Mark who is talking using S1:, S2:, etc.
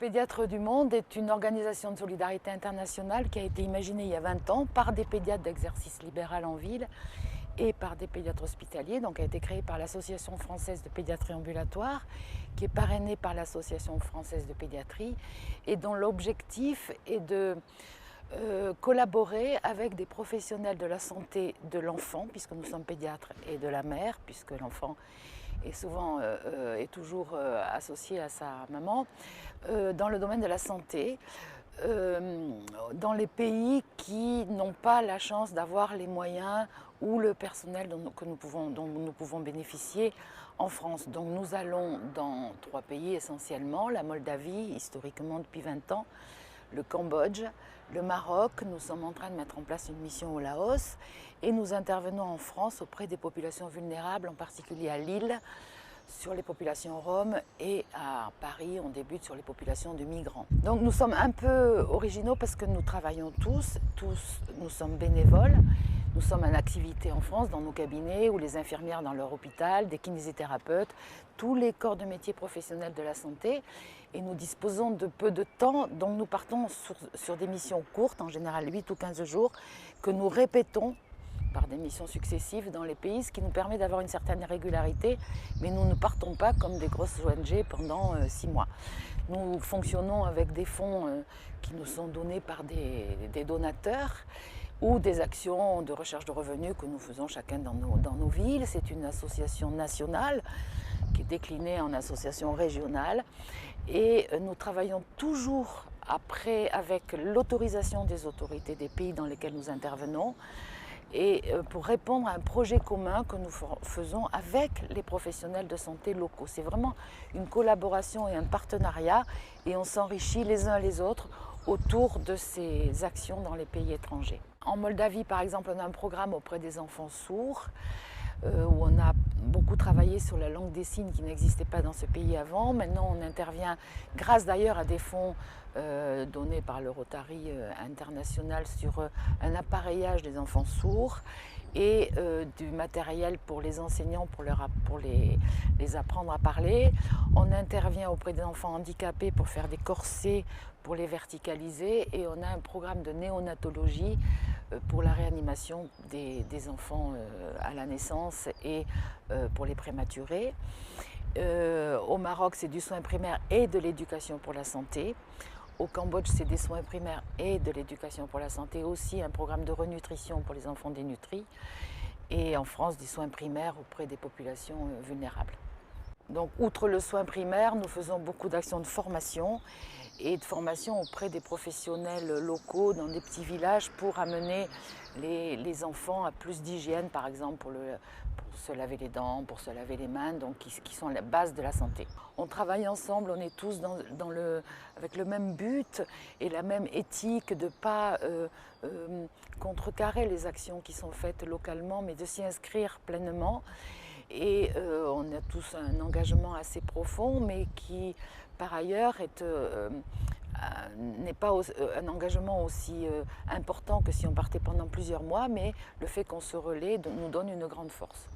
S1: Pédiatres du Monde est une organisation de solidarité internationale qui a été imaginée il y a 20 ans par des pédiatres d'exercice libéral en ville et par des pédiatres hospitaliers. Donc, elle a été créée par l'Association française de pédiatrie ambulatoire, qui est parrainée par l'Association française de pédiatrie, et dont l'objectif est de collaborer avec des professionnels de la santé de l'enfant, puisque nous sommes pédiatres, et de la mère, puisque l'enfant est souvent est toujours associé à sa maman, dans le domaine de la santé, dans les pays qui n'ont pas la chance d'avoir les moyens ou le personnel dont nous pouvons bénéficier en France. Donc nous allons dans 3 pays essentiellement, la Moldavie, historiquement depuis 20 ans, le Cambodge, le Maroc. Nous sommes en train de mettre en place une mission au Laos et nous intervenons en France auprès des populations vulnérables, en particulier à Lille, sur les populations roms, et à Paris, on débute sur les populations de migrants. Donc nous sommes un peu originaux parce que nous travaillons tous nous sommes bénévoles. Nous sommes en activité en France, dans nos cabinets, ou les infirmières dans leur hôpital, des kinésithérapeutes, tous les corps de métier professionnels de la santé. Et nous disposons de peu de temps, donc nous partons sur des missions courtes, en général 8 ou 15 jours, que nous répétons par des missions successives dans les pays, ce qui nous permet d'avoir une certaine régularité, mais nous ne partons pas comme des grosses ONG pendant 6 mois. Nous fonctionnons avec des fonds qui nous sont donnés par des donateurs, ou des actions de recherche de revenus que nous faisons chacun dans nos villes. C'est une association nationale qui est déclinée en association régionale, et nous travaillons toujours après avec l'autorisation des autorités des pays dans lesquels nous intervenons, et pour répondre à un projet commun que nous faisons avec les professionnels de santé locaux. C'est vraiment une collaboration et un partenariat, et on s'enrichit les uns les autres autour de ces actions dans les pays étrangers. En Moldavie, par exemple, on a un programme auprès des enfants sourds, où on a beaucoup travaillé sur la langue des signes qui n'existait pas dans ce pays avant. Maintenant, on intervient, grâce d'ailleurs à des fonds donnés par le Rotary International, sur un appareillage des enfants sourds et du matériel pour les enseignants, pour les apprendre à parler. On intervient auprès des enfants handicapés pour faire des corsets, pour les verticaliser, et on a un programme de néonatologie pour la réanimation des enfants à la naissance et pour les prématurés. Au Maroc, c'est du soin primaire et de l'éducation pour la santé. Au Cambodge, c'est des soins primaires et de l'éducation pour la santé, aussi un programme de renutrition pour les enfants dénutris. Et en France, des soins primaires auprès des populations vulnérables. Donc, outre le soin primaire, nous faisons beaucoup d'actions de formation et de formation auprès des professionnels locaux dans des petits villages pour amener les enfants à plus d'hygiène, par exemple pour se laver les dents, pour se laver les mains, donc qui sont la base de la santé. On travaille ensemble, on est tous avec le même but et la même éthique de ne pas contrecarrer les actions qui sont faites localement, mais de s'y inscrire pleinement. Et on a tous un engagement assez profond, mais qui, par ailleurs, n'est pas un engagement aussi important que si on partait pendant plusieurs mois, mais le fait qu'on se relaie nous donne une grande force.